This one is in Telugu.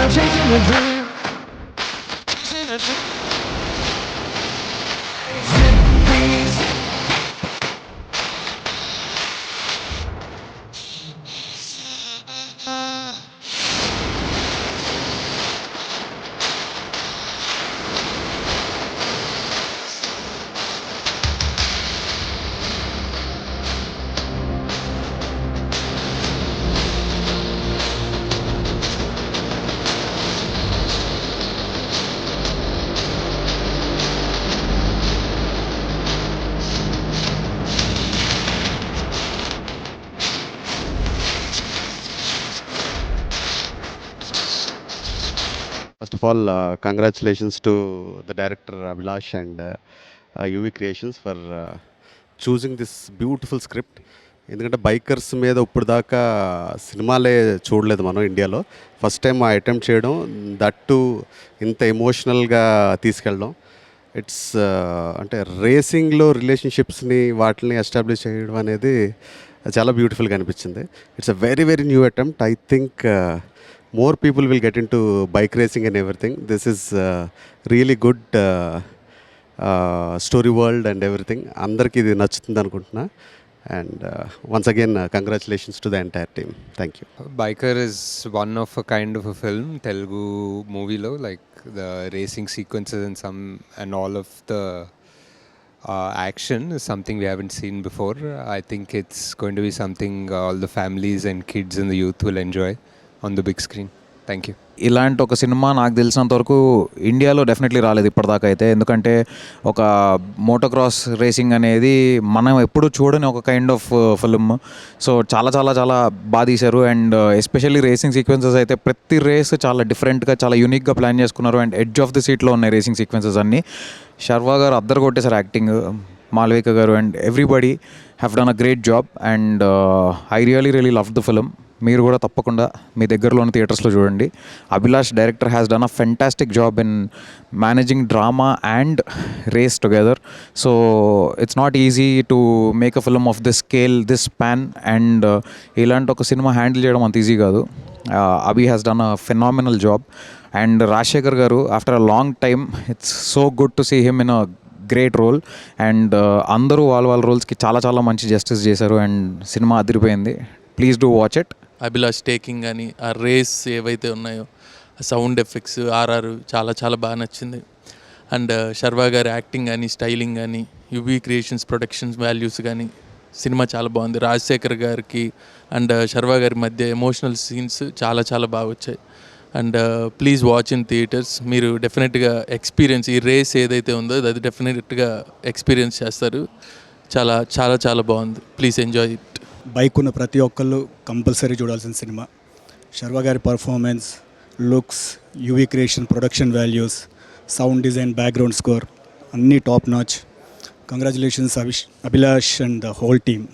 I'm chasing a dream. Chasing a dream. Please. First of all, congratulations to the director Abhilash and UV Creations for choosing this beautiful script. ఎందుకంటే బైకర్స్ మీద ఇప్పుడు దాకా సినిమాలే చూడలేదు మనం ఇండియాలో. ఫస్ట్ టైం ఆ అటెంప్ట్ చేయడం, దట్ టు ఇంత ఎమోషనల్గా తీసుకెళ్ళడం. ఇట్స్ అంటే రేసింగ్లో రిలేషన్షిప్స్ని వాటిని ఎస్టాబ్లిష్ చేయడం అనేది చాలా బ్యూటిఫుల్గా అనిపించింది. It's a very very new attempt. I think more people will get into bike racing and everything. This is really good story world and everything. Andarki idi nachutundi anukuntunna. And once again, congratulations to the entire team. Thank you. Biker is one of a kind of a film, Telugu movie lo, like the racing sequences and all of the action is something we haven't seen before. I think it's going to be something all the families and kids and the youth will enjoy on the big screen. Thank you. ఇలాంటి ఒక సినిమా నాకు తెలిసినంత వరకు ఇండియాలో డెఫినెట్లీ రాలేదు ఇప్పటిదాకా అయితే. ఎందుకంటే ఒక మోటోక్రాస్ రేసింగ్ అనేది మనం ఎప్పుడు చూడని ఒక కైండ్ ఆఫ్ ఫిల్మ్. సో చాలా చాలా చాలా బాగా తీశారు. అండ్ ఎస్పెషల్లీ రేసింగ్ సీక్వెన్సెస్ అయితే ప్రతి రేస్ చాలా డిఫరెంట్గా చాలా యూనిక్గా ప్లాన్ చేసుకున్నారు. అండ్ ఎడ్జ్ ఆఫ్ ది సీట్లో ఉన్నాయి రేసింగ్ సీక్వెన్సెస్ అన్నీ. శర్వా గారు అద్దరు కొట్టేశారు acting, Malvika garu and everybody have done a great job. And I really love the film. మీరు కూడా తప్పకుండా మీ దగ్గరలోని థియేటర్స్లో చూడండి. Abhilash director has done a fantastic job in managing drama and race together. So it's not easy to make a film of this scale, this span. And ఇలాంటి ఒక సినిమా హ్యాండిల్ చేయడం అంత ఈజీ కాదు. Abhi has done a phenomenal job. And Rajasekhar garu after a long time, it's so good to see him in a great role. And అందరూ వాళ్ళ రోల్స్కి చాలా చాలా మంచి జస్టిస్ చేశారు. అండ్ సినిమా అదిరిపోయింది. Please do watch it. Abhilash taking కానీ ఆ రేస్ ఏవైతే ఉన్నాయో, సౌండ్ ఎఫెక్ట్స్, ఆర్ఆర్ చాలా చాలా బాగా నచ్చింది. అండ్ శర్వా గారి యాక్టింగ్ కానీ, స్టైలింగ్ కానీ, యువి క్రియేషన్స్ ప్రొడక్షన్స్ వాల్యూస్ కానీ, సినిమా చాలా బాగుంది. రాజశేఖర్ గారికి అండ్ శర్వా గారి మధ్య ఎమోషనల్ సీన్స్ చాలా చాలా బాగా వచ్చాయి. And please watch in theatres. మీరు డెఫినెట్గా ఎక్స్పీరియన్స్, ఈ రేస్ ఏదైతే ఉందో అది డెఫినెట్గా ఎక్స్పీరియన్స్ చేస్తారు. చాలా చాలా చాలా బాగుంది. Please enjoy it. బైక్ ఉన్న ప్రతి ఒక్కళ్ళు కంపల్సరీ చూడాల్సిన సినిమా. శర్వా గారి performance, looks, UV creation production values, sound design, background score అన్నీ top notch. Congratulations Abhilash and the whole team.